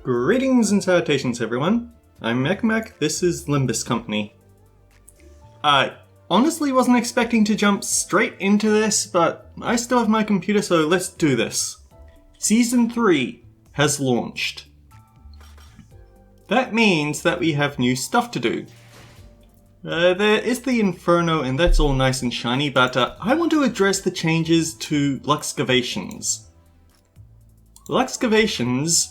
Greetings and salutations everyone, I'm Mechmac, this is Limbus Company. I honestly wasn't expecting to jump straight into this, but I still have my computer, so let's do this. Season 3 has launched. That means that we have new stuff to do. There is the Inferno and that's all nice and shiny, but I want to address the changes to Luxcavations. Luxcavations,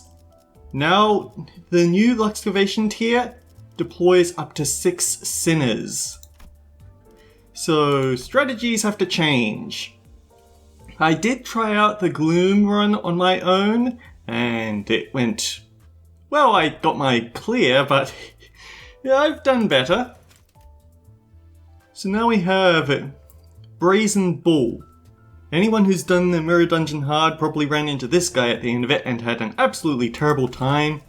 now the new Luxcavation tier deploys up to 6 Sinners. So strategies have to change. I did try out the Gloom run on my own and it went, well, I got my clear, but yeah, I've done better. So now we have Brazen Bull. Anyone who's done the Mirror Dungeon hard probably ran into this guy at the end of it and had an absolutely terrible time.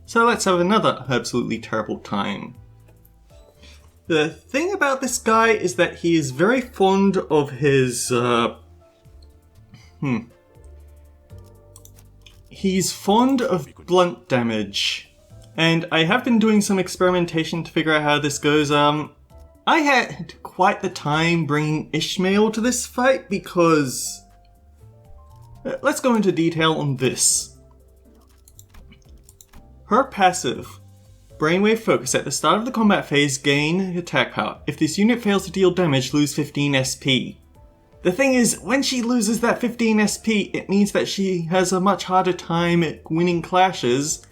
So let's have another absolutely terrible time. The thing about this guy is that he is very fond of his, He's fond of blunt damage. And I have been doing some experimentation to figure out how this goes. I had quite the time bringing Ishmael to this fight because... let's go into detail on this. Her passive, Brainwave Focus, at the start of the combat phase gain attack power. If this unit fails to deal damage, lose 15 SP. The thing is, when she loses that 15 SP, it means that she has a much harder time at winning clashes,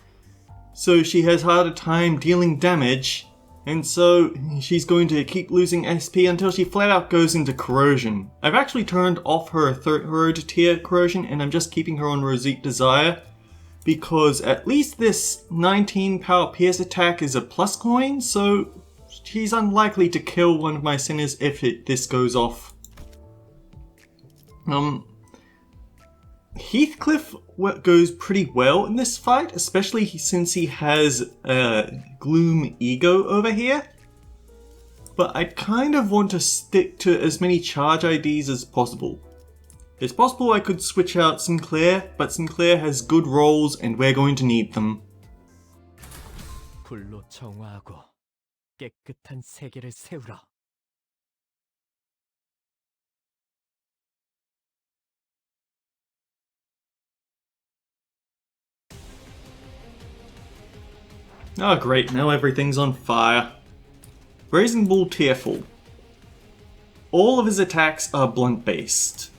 so she has harder time dealing damage. And so she's going to keep losing SP until she flat out goes into Corrosion. I've actually turned off her third tier Corrosion and I'm just keeping her on Rosette Desire, because at least this 19 power pierce attack is a plus coin, so she's unlikely to kill one of my Sinners if this goes off. Heathcliff goes pretty well in this fight, especially since he has Gloom Ego over here. But I kind of want to stick to as many charge IDs as possible. It's possible I could switch out Sinclair, but Sinclair has good rolls and we're going to need them. 불로 정화하고 깨끗한 세계를 세우라. Oh great, now everything's on fire. Brazen Bull Tearful. All of his attacks are blunt based.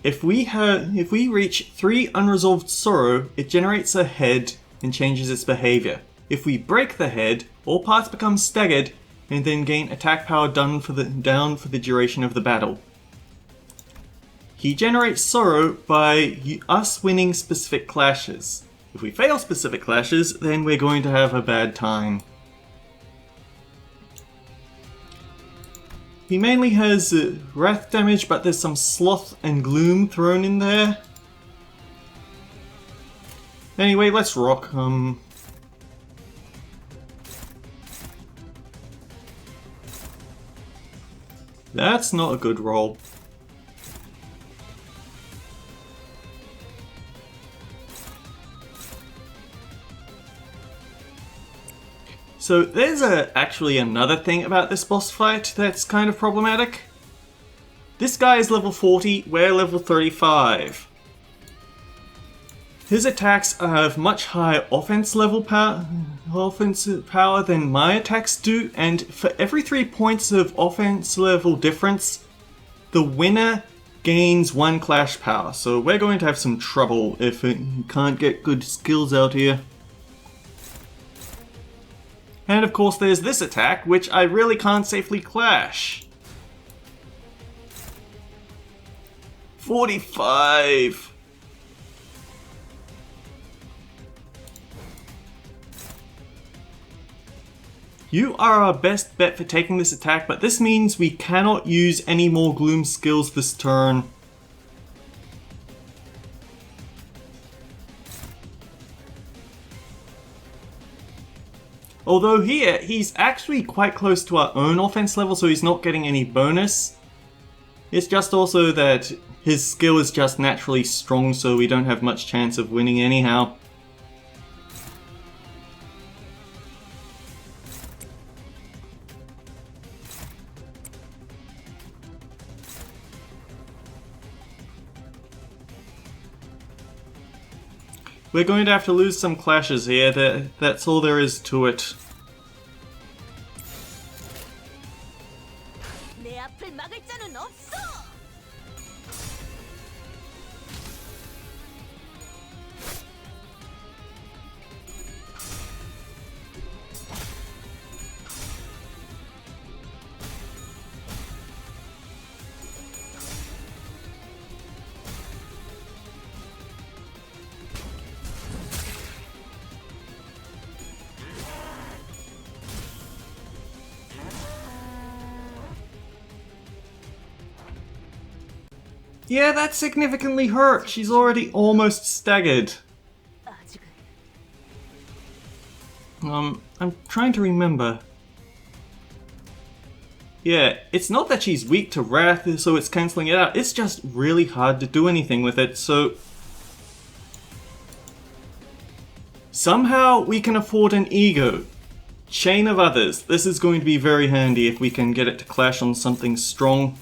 If we reach 3 Unresolved Sorrow, it generates a head and changes its behavior. If we break the head, all parts become staggered and then gain attack power down for the duration of the battle. He generates sorrow by us winning specific clashes. If we fail specific clashes, then we're going to have a bad time. He mainly has wrath damage, but there's some sloth and gloom thrown in there. Anyway, let's rock. That's not a good roll. So there's actually another thing about this boss fight that's kind of problematic. This guy is level 40, we're level 35. His attacks have much higher offensive power than my attacks do, and for every 3 points of offense level difference, the winner gains 1 clash power. So we're going to have some trouble if you can't get good skills out here. And of course there's this attack, which I really can't safely clash. 45! You are our best bet for taking this attack, but this means we cannot use any more Gloom skills this turn. Although here, he's actually quite close to our own offense level, so he's not getting any bonus. It's just also that his skill is just naturally strong, so we don't have much chance of winning anyhow. We're going to have to lose some clashes here, that's all there is to it. 내 앞을 막을 자는 없어. Yeah, that's significantly hurt. She's already almost staggered. 아직은. I'm trying to remember. Yeah, it's not that she's weak to Wrath, so it's cancelling it out. It's just really hard to do anything with it, so... Somehow we can afford an ego. Chain of Others. This is going to be very handy if we can get it to clash on something strong.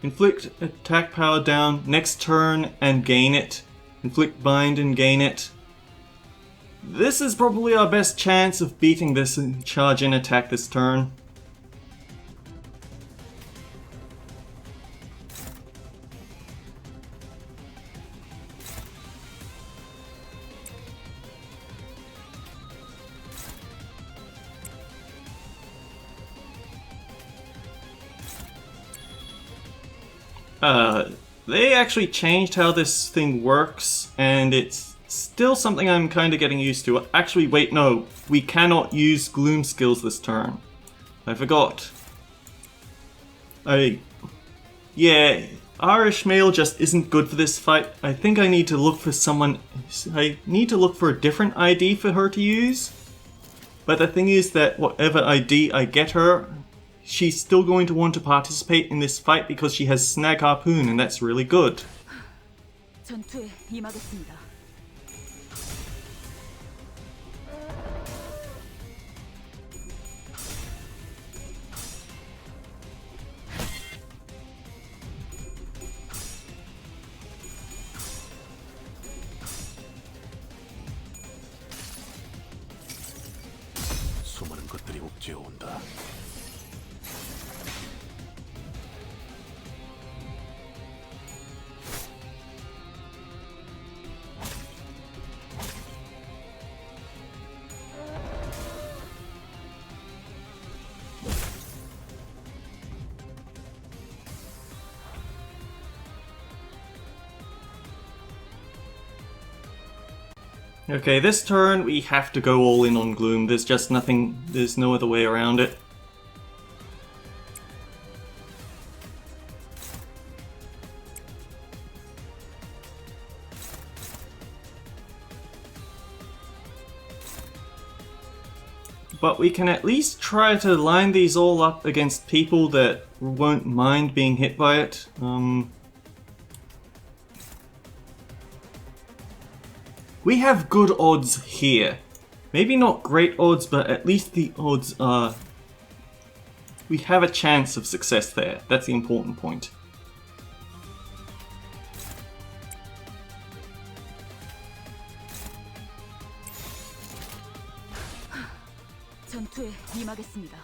Inflict attack power down next turn and gain it. Inflict bind and gain it. This is probably our best chance of beating this charge in attack this turn. They actually changed how this thing works, and it's still something I'm kind of getting used to. Actually, wait, no. We cannot use Gloom skills this turn. I forgot. Yeah, our Ishmael just isn't good for this fight. I think I need to look for someone... I need to look for a different ID for her to use. But the thing is that whatever ID I get her... she's still going to want to participate in this fight because she has Snag Harpoon, and that's really good. 전투에 임하겠습니다. 수많은 것들이 옥죄어 온다. Okay, this turn we have to go all in on Gloom. There's just nothing, there's no other way around it. But we can at least try to line these all up against people that won't mind being hit by it. We have good odds here. Maybe not great odds, but at least the odds are... we have a chance of success there. That's the important point. 전투에 임하겠습니다.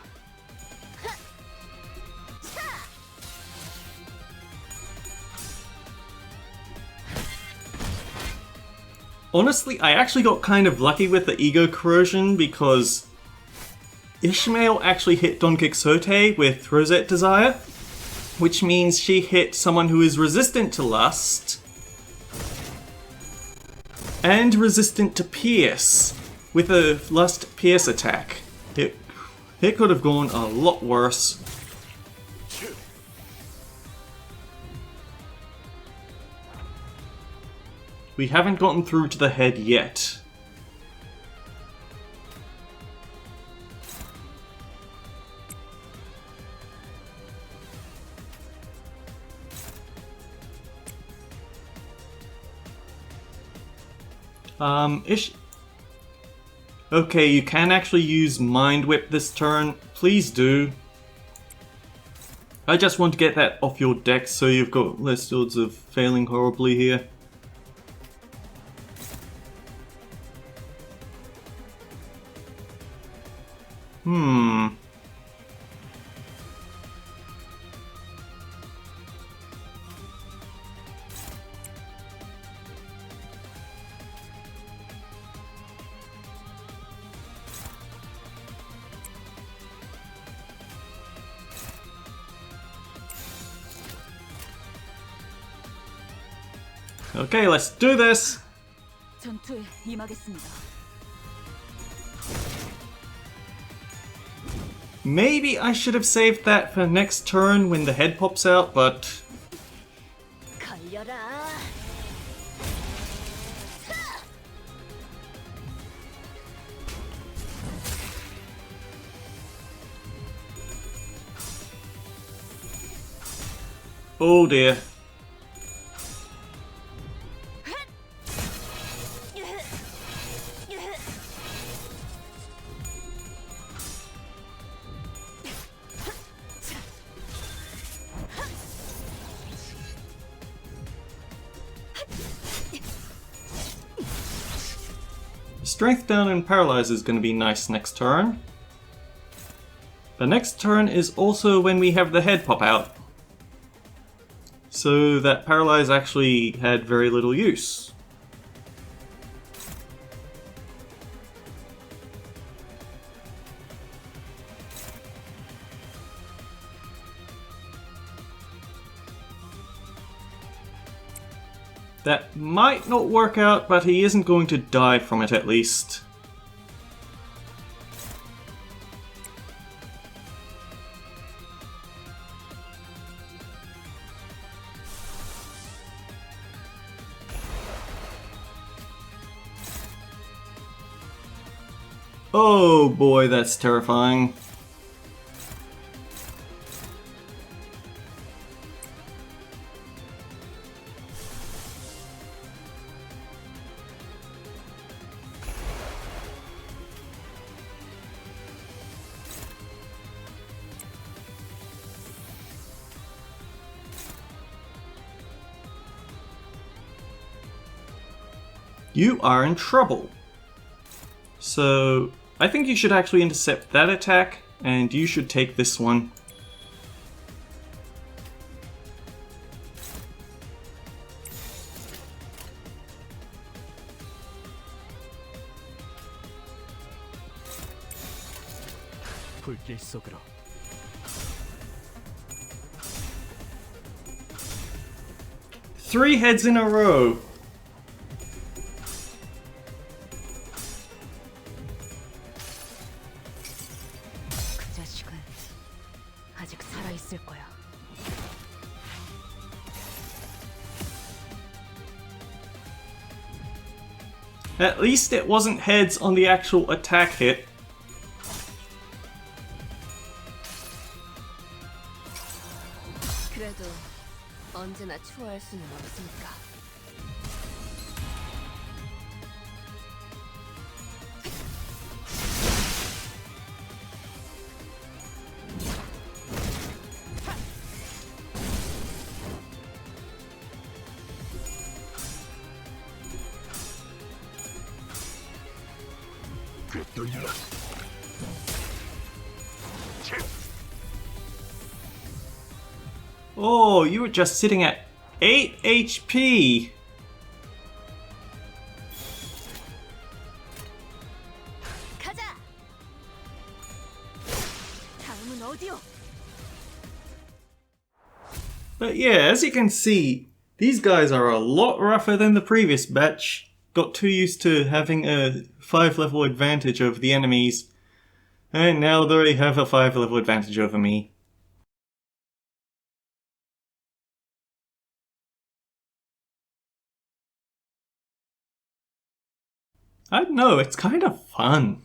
Honestly, I actually got kind of lucky with the Ego Corrosion because Ishmael actually hit Don Quixote with Rosette Desire, which means she hit someone who is resistant to Lust and resistant to Pierce with a Lust Pierce attack. It could have gone a lot worse. We haven't gotten through to the head yet. Ish. Okay, you can actually use Mind Whip this turn. Please do. I just want to get that off your deck so you've got less odds of failing horribly here. Okay, let's do this! 전투에 임하겠습니다. Maybe I should have saved that for next turn when the head pops out, but... 걸려라. Oh dear. Strength down and paralyze is going to be nice next turn. The next turn is also when we have the head pop out. So that paralyze actually had very little use. That might not work out, but he isn't going to die from it at least. Oh boy, that's terrifying. You are in trouble. So, I think you should actually intercept that attack, and you should take this one. 불길 속으로. Three heads in a row. 그 자식은 아직 살아 있을 거야. At least it wasn't heads on the actual attack hit. 그래도 언제나 추월할 수는 없으니까. Oh, you were just sitting at 8 HP. 가자. 다음은 어디요? But yeah, as you can see, these guys are a lot rougher than the previous batch. Got too used to having a 5-level advantage over the enemies, and now they have a 5-level advantage over me. I don't know, it's kind of fun.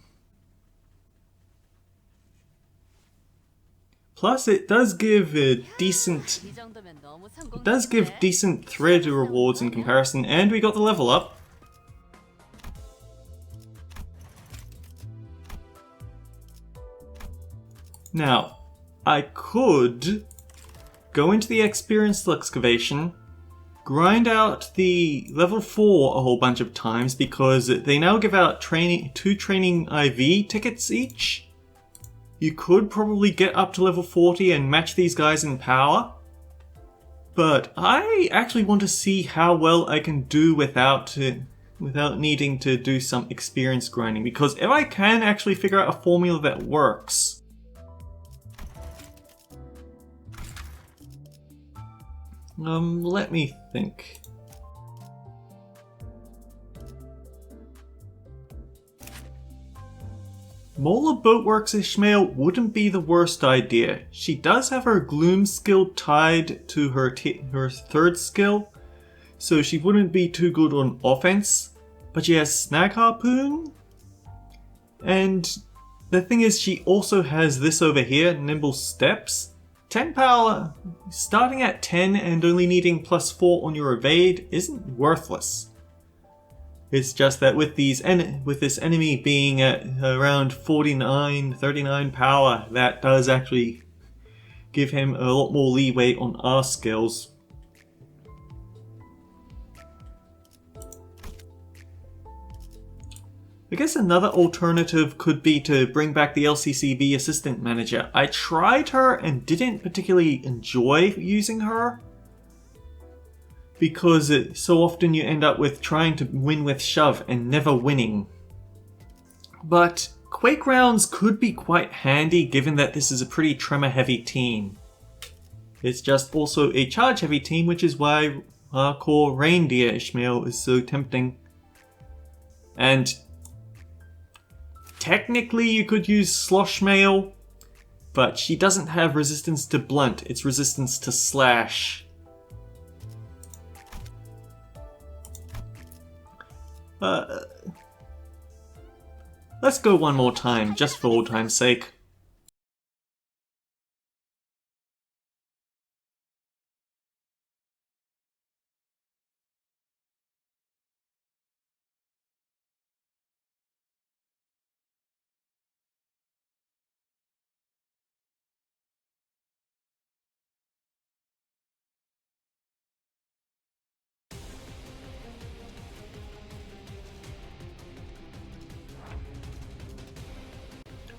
Plus, it does give a decent... 이 정도면 너무 It does give decent thread rewards in comparison, and we got the level up. Now, I could go into the experienced Luxcavation, grind out the level 4 a whole bunch of times because they now give out two training IV tickets each. You could probably get up to level 40 and match these guys in power. But I actually want to see how well I can do without needing to do some experience grinding, because if I can actually figure out a formula that works, let me think. Mola Boatworks Ishmael wouldn't be the worst idea. She does have her Gloom skill tied to her third skill, so she wouldn't be too good on offense, but she has Snag Harpoon, and the thing is she also has this over here, Nimble Steps. 10 power, starting at 10 and only needing +4 on your evade isn't worthless. It's just that with this enemy being at around 39 power, that does actually give him a lot more leeway on our skills. I guess another alternative could be to bring back the LCCB assistant manager. I tried her and didn't particularly enjoy using her, because so often you end up with trying to win with shove and never winning. But Quake rounds could be quite handy given that this is a pretty tremor heavy team. It's just also a charge heavy team, which is why Hardcore Reindeer Ishmael is so tempting. And technically you could use Sloshmail, but she doesn't have resistance to blunt, it's resistance to slash. Let's go one more time, just for old time's sake.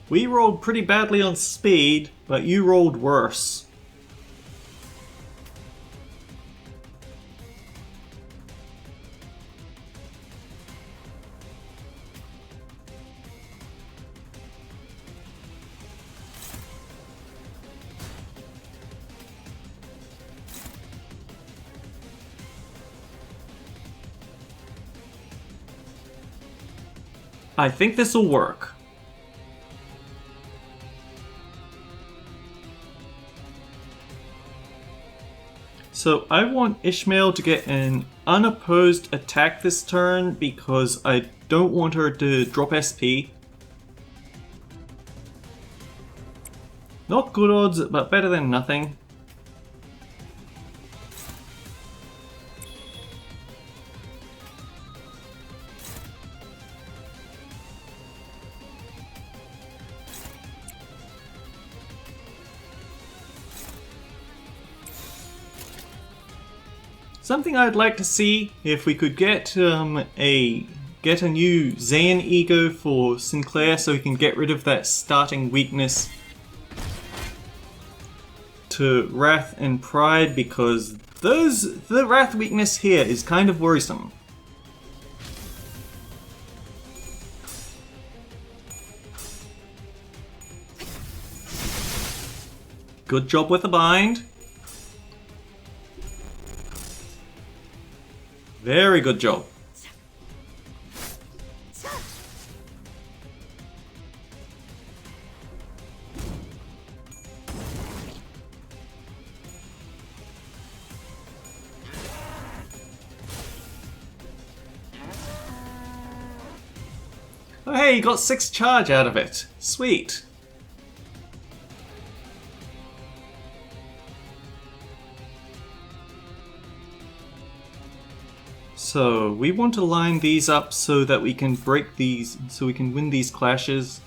We rolled pretty badly on speed, but you rolled worse. I think this will work. So I want Ishmael to get an unopposed attack this turn because I don't want her to drop SP. Not good odds, but better than nothing. Something I'd like to see, if we could get a new Zayn ego for Sinclair so we can get rid of that starting weakness to Wrath and Pride, because the Wrath weakness here is kind of worrisome. Good job with the bind. Very good job. Oh hey, you got 6 charge out of it. Sweet. So we want to line these up so that we can break these, so we can win these clashes.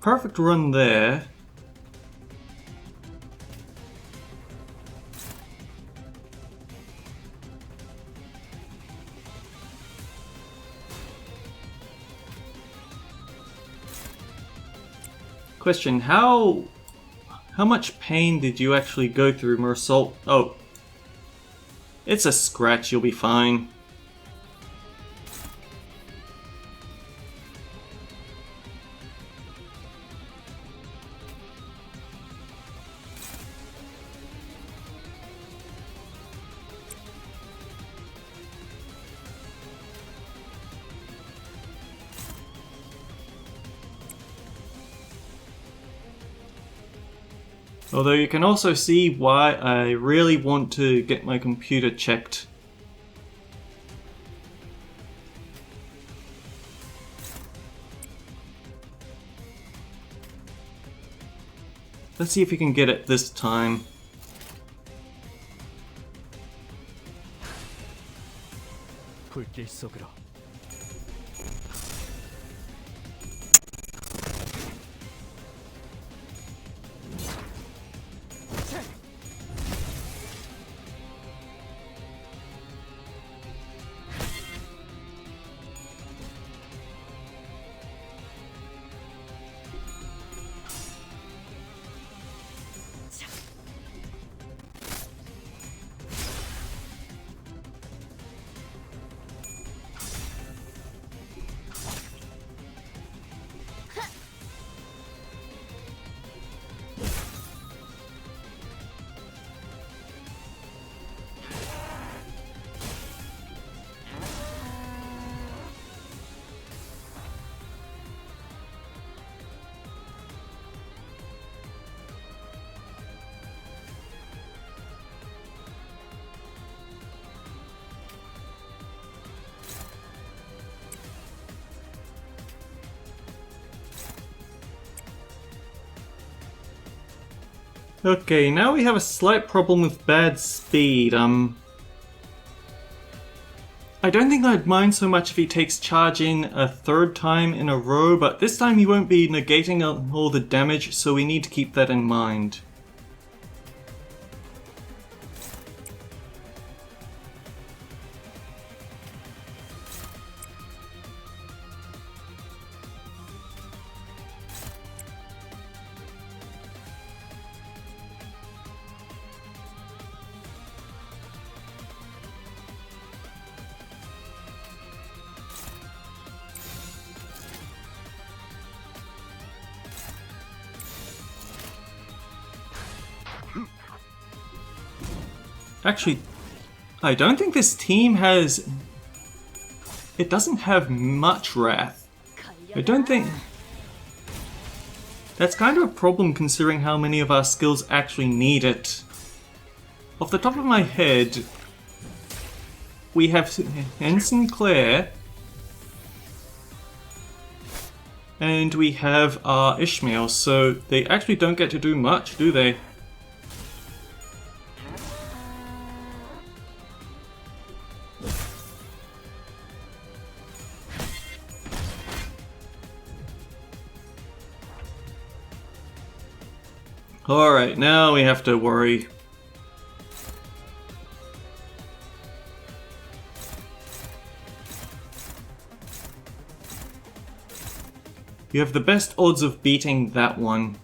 perfect run there. Question, how much pain did you actually go through, Mersault? Oh. It's a scratch, you'll be fine. Although you can also see why I really want to get my computer checked. Let's see if we can get it this time. Okay, now we have a slight problem with bad speed. I don't think I'd mind so much if he takes charge in a third time in a row, but this time he won't be negating all the damage, so we need to keep that in mind. Actually, I don't think this team has... It doesn't have much wrath. I don't think... That's kind of a problem considering how many of our skills actually need it. Off the top of my head, we have Ensign Claire, and we have Ishmael, so they actually don't get to do much, do they? Alright, now we have to worry. You have the best odds of beating that one.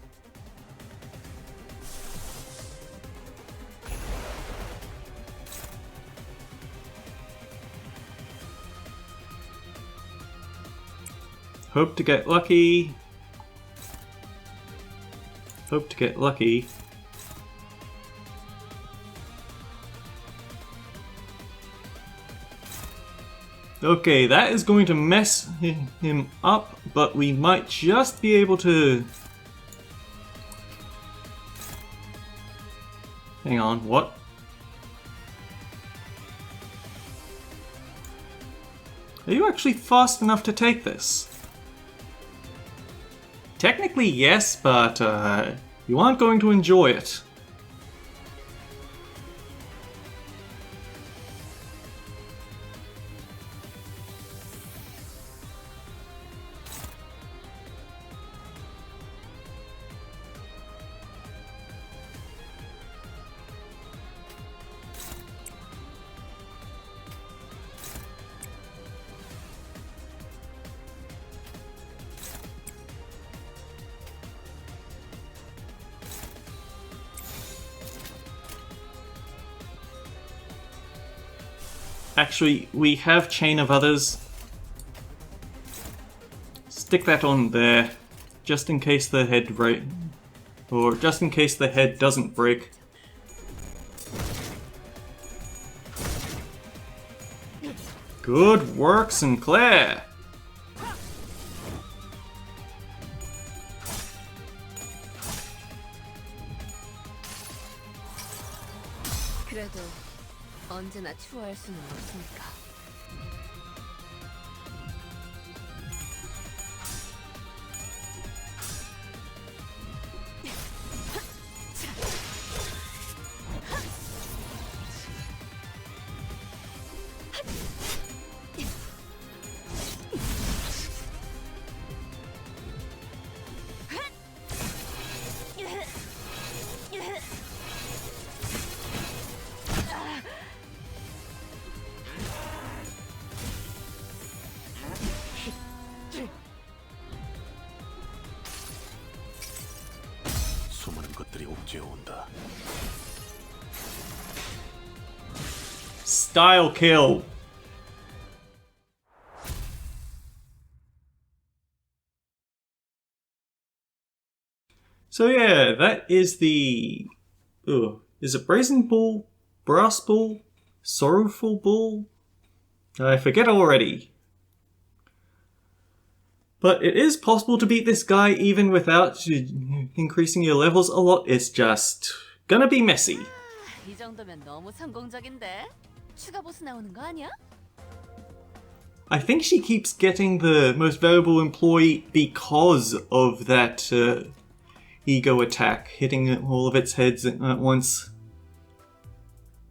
Hope to get lucky. Hope to get lucky. Okay, that is going to mess him up, but we might just be able to... Hang on, what? Are you actually fast enough to take this? Technically yes, but you aren't going to enjoy it. Actually, we have Chain of Others. Stick that on there, just in case the head break, or just in case the head doesn't break. Good work, Sinclair! 그래도 언제나 추월할 수는 없으니까. 수많은 것들이 옥죄어 온다. Style kill. So yeah, that is the... is it Brazen Bull? Brass Bull? Sorrowful Bull? I forget already. But it is possible to beat this guy even without increasing your levels a lot. It's just gonna be messy. 이 정도면 너무 성공적인데? 추가 보스 나오는 거 아니야? I think she keeps getting the most valuable employee because of that ego attack, hitting all of its heads at once.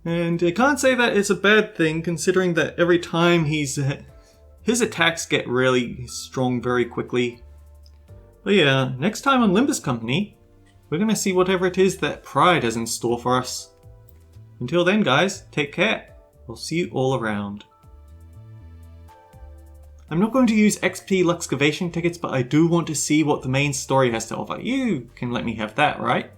And I can't say that it's a bad thing, considering that every time his attacks get really strong very quickly. But yeah, next time on Limbus Company, we're gonna see whatever it is that Pride has in store for us. Until then, guys, take care. I'll see you all around. I'm not going to use XP Luxcavation tickets, but I do want to see what the main story has to offer. You can let me have that, right?